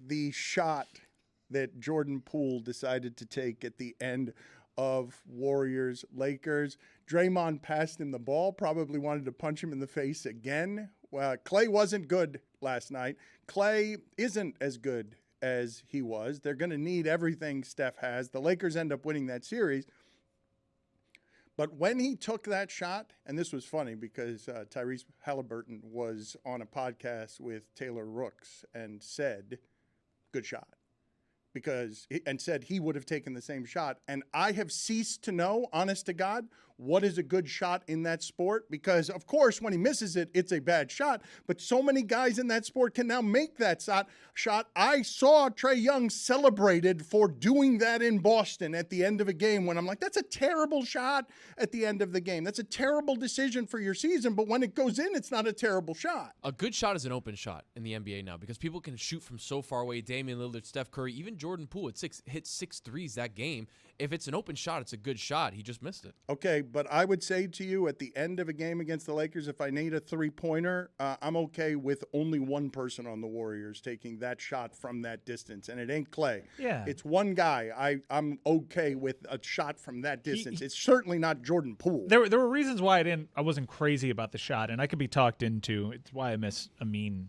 the shot that Jordan Poole decided to take at the end of Warriors-Lakers. Draymond passed him the ball, probably wanted to punch him in the face again. Clay wasn't good last night. Clay isn't as good as he was. They're going to need everything Steph has. The Lakers end up winning that series. But when he took that shot, and this was funny because Tyrese Halliburton was on a podcast with Taylor Rooks and said, good shot. And said he would have taken the same shot. And I have ceased to know, honest to God, what is a good shot in that sport. Because, of course, when he misses it, it's a bad shot. But so many guys in that sport can now make that shot. I saw Trae Young celebrated for doing that in Boston at the end of a game when I'm like, that's a terrible shot at the end of the game. That's a terrible decision for your season. But when it goes in, it's not a terrible shot. A good shot is an open shot in the NBA now because people can shoot from so far away. Damian Lillard, Steph Curry, even Jordan Poole hit 6 threes that game. If it's an open shot, it's a good shot. He just missed it. Okay, but I would say to you at the end of a game against the Lakers, if I need a three-pointer, I'm okay with only one person on the Warriors taking that shot from that distance, and it ain't Clay. Yeah. It's one guy. I'm okay with a shot from that distance. It's certainly not Jordan Poole. There were reasons why I wasn't crazy about the shot, and I could be talked into. It's why I miss Amin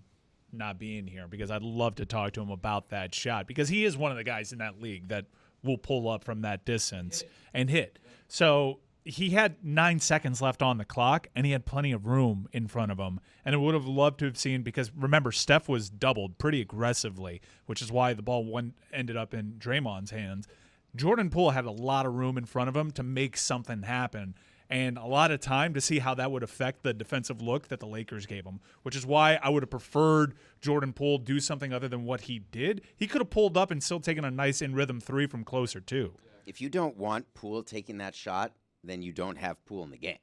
not being here, because I'd love to talk to him about that shot, because he is one of the guys in that league that will pull up from that distance and hit. So he had 9 seconds left on the clock, and he had plenty of room in front of him. And I would have loved to have seen, because remember, Steph was doubled pretty aggressively, which is why the ball ended up in Draymond's hands. Jordan Poole had a lot of room in front of him to make something happen, and a lot of time to see how that would affect the defensive look that the Lakers gave him, which is why I would have preferred Jordan Poole do something other than what he did. He could have pulled up and still taken a nice in-rhythm three from closer, too. If you don't want Poole taking that shot, then you don't have Poole in the game.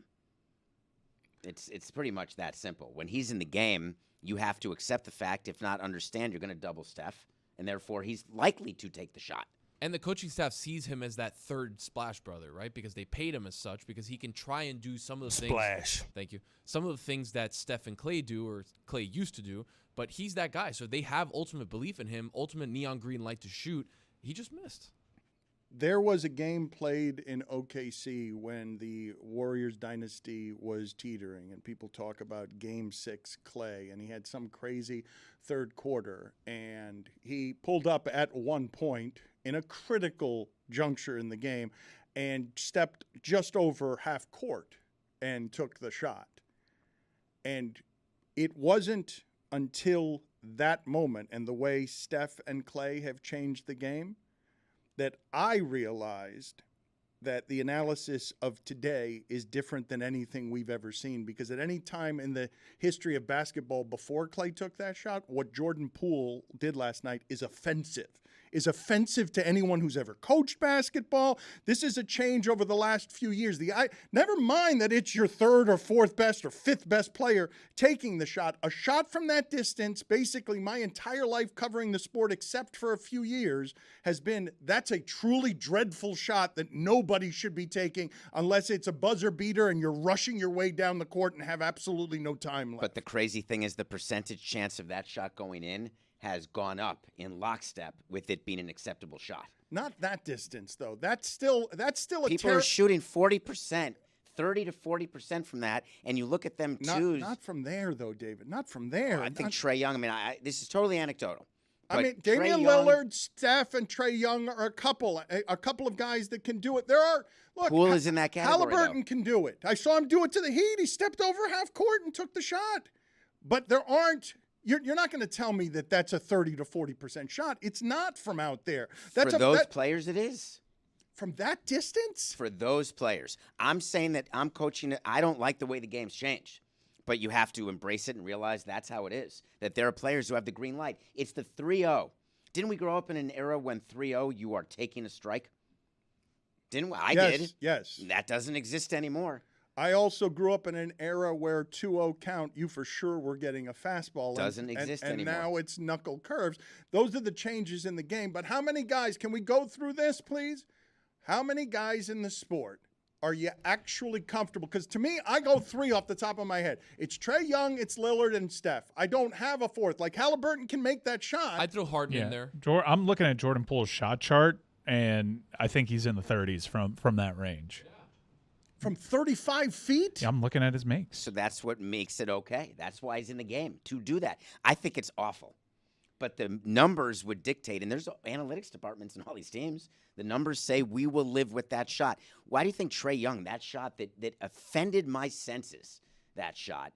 It's pretty much that simple. When he's in the game, you have to accept the fact, if not understand, you're going to double Steph, and therefore he's likely to take the shot. And the coaching staff sees him as that third splash brother, right? Because they paid him as such, because he can try and do some of the things. Thank you. Some of the things that Steph and Clay do, or Clay used to do, but he's that guy. So they have ultimate belief in him, ultimate neon green light to shoot. He just missed. There was a game played in OKC when the Warriors dynasty was teetering, and people talk about Game 6 Clay, and he had some crazy third quarter, and he pulled up at one point in a critical juncture in the game and stepped just over half court and took the shot. And it wasn't until that moment and the way Steph and Clay have changed the game that I realized that the analysis of today is different than anything we've ever seen, because at any time in the history of basketball before Clay took that shot, what Jordan Poole did last night is offensive to anyone who's ever coached basketball. This is a change over the last few years. Never mind that it's your third or fourth best or fifth best player taking the shot. A shot from that distance, basically my entire life covering the sport except for a few years, has been, that's a truly dreadful shot that nobody should be taking unless it's a buzzer beater and you're rushing your way down the court and have absolutely no time left. But the crazy thing is the percentage chance of that shot going in has gone up in lockstep with it being an acceptable shot. Not that distance, though. That's still a people are shooting 40%, 30 to 40% from that, and you look at them choose. Not from there, though, David. Not from there. Well, I think Trae Young. I mean, this is totally anecdotal. Damian Lillard, Steph, and Trae Young are a couple of guys that can do it. Poole is in that category. Halliburton can do it. I saw him do it to the Heat. He stepped over half court and took the shot. But there aren't. You're not going to tell me that that's a 30 to 40% shot. It's not from out there. For those players, it is. From that distance? For those players. I'm saying that I'm coaching it. I don't like the way the game's changed. But you have to embrace it and realize that's how it is. That there are players who have the green light. It's the 3-0. Didn't we grow up in an era when 3-0 you are taking a strike? Didn't we? I did. Yes. That doesn't exist anymore. I also grew up in an era where 2-0 count, you for sure were getting a fastball. Doesn't exist anymore. And now it's knuckle curves. Those are the changes in the game. But how many guys, can we go through this, please? How many guys in the sport are you actually comfortable? Because to me, I go 3 off the top of my head. It's Trae Young, it's Lillard, and Steph. I don't have a fourth. Like, Halliburton can make that shot. I'd throw Harden in there. I'm looking at Jordan Poole's shot chart, and I think he's in the 30s from that range. From 35 feet? Yeah, I'm looking at his makes. So that's what makes it okay. That's why he's in the game, to do that. I think it's awful. But the numbers would dictate, and there's analytics departments in all these teams. The numbers say we will live with that shot. Why do you think Trae Young, that shot that offended my senses, that shot,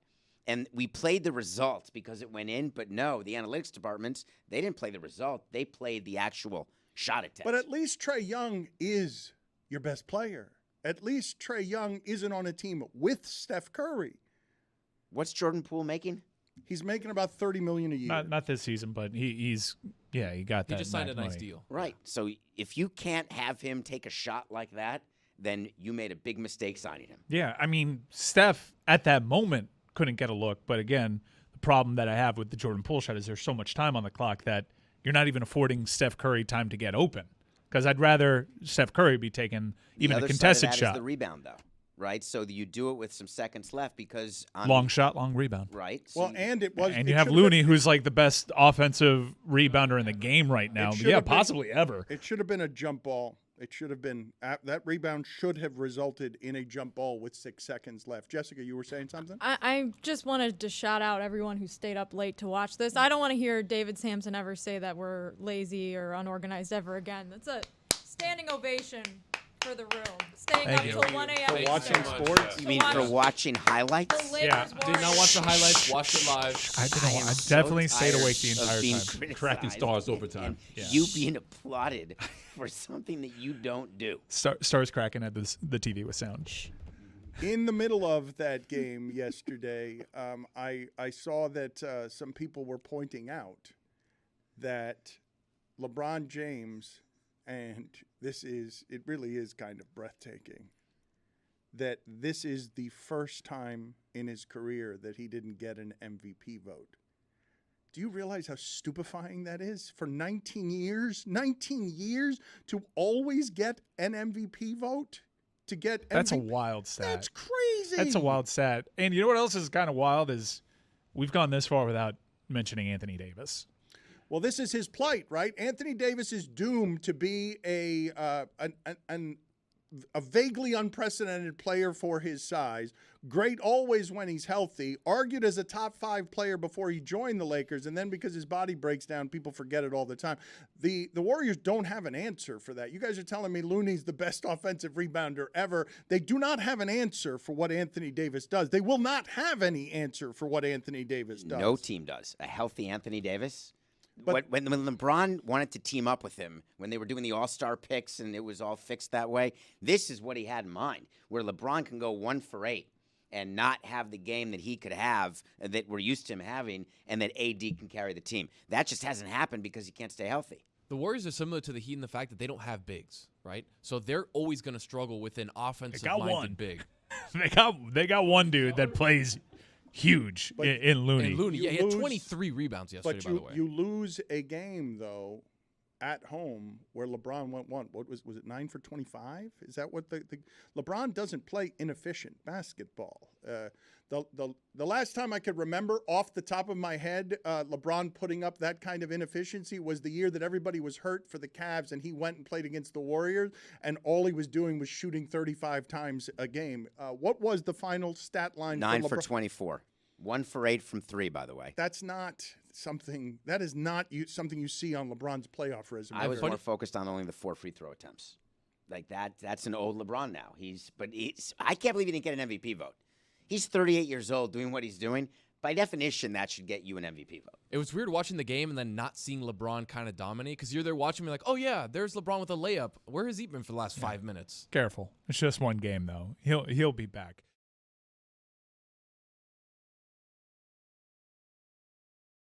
and we played the result because it went in, but no, the analytics departments, they didn't play the result. They played the actual shot attempt. But at least Trae Young is your best player. At least Trae Young isn't on a team with Steph Curry. What's Jordan Poole making? He's making about $30 million a year. Not this season, but he got that. He just signed a money. nice deal. Right. So if you can't have him take a shot like that, then you made a big mistake signing him. Yeah, I mean, Steph at that moment couldn't get a look, but again, the problem that I have with the Jordan Poole shot is there's so much time on the clock that you're not even affording Steph Curry time to get open. Because I'd rather Steph Curry be taking even a contested shot. shot. Is the rebound, though, right? So you do it with some seconds left because long shot, long rebound. Right. So Well, and it was. And it you have should Looney, been- who's like the best offensive rebounder in the game right now. should Yeah, have been- possibly ever. It should have been a jump ball. It should have been that rebound should have resulted in a jump ball with 6 seconds left. Jessica, you were saying something? I just wanted to shout out everyone who stayed up late to watch this. I don't want to hear David Sampson ever say that we're lazy or unorganized ever again. That's a standing ovation for the room. Staying Thank up you. till 1 a.m. Thank you Watching so much. sports? you mean for watching highlights? The Lakers Yeah. Warriors. Did not watch the highlights. Watched it live. I am definitely so stayed tired awake the of entire being time. criticized Tracking stars overtime. and Yeah. you being applauded for something that you don't do. Stars cracking at the TV with sound. In the middle of that game yesterday, I saw that some people were pointing out that LeBron James, and it really is kind of breathtaking, that this is the first time in his career that he didn't get an MVP vote. Do you realize how stupefying that is? For 19 years to always get an MVP vote? To get That's a MVP? wild stat. That's crazy. That's a wild stat. And you know what else is kind of wild is we've gone this far without mentioning Anthony Davis. Well, this is his plight, right? Anthony Davis is doomed to be a vaguely unprecedented player for his size. Great always when he's healthy. Argued as a top 5 player before he joined the Lakers, and then because his body breaks down, people forget it all the time. The Warriors don't have an answer for that. You guys are telling me Looney's the best offensive rebounder ever. They do not have an answer for what Anthony Davis does. They will not have any answer for what Anthony Davis does. No team does. A healthy Anthony Davis. But- When LeBron wanted to team up with him, when they were doing the All-Star picks and it was all fixed that way, this is what he had in mind, where LeBron can go 1 for 8 and not have the game that he could have that we're used to him having, and that AD can carry the team. That just hasn't happened because he can't stay healthy. The Warriors are similar to the Heat in the fact that they don't have bigs, right? So they're always going to struggle with an one. offensive-minded big. They got one dude that plays huge in Looney. And Looney, You yeah, he had lose- 23 rebounds yesterday, But by the way. you lose a game, though, at home where LeBron went one. What was it 9 for 25? Is that what the LeBron doesn't play inefficient basketball? The last time I could remember off the top of my head, LeBron putting up that kind of inefficiency was the year that everybody was hurt for the Cavs, and he went and played against the Warriors, and all he was doing was shooting 35 times a game. What was the final stat line? 9 for for LeBron? 24. 1 for 8 from 3, by the way. That's not something. That is not something you see on LeBron's playoff resume. I was more focused on only the 4 free throw attempts. Like that's an old LeBron now. I can't believe he didn't get an MVP vote. He's 38 years old doing what he's doing. By definition, that should get you an MVP vote. It was weird watching the game and then not seeing LeBron kind of dominate because you're there watching me like, oh, yeah, there's LeBron with a layup. Where has he been for the last 5 minutes? Careful. It's just one game though. He'll be back.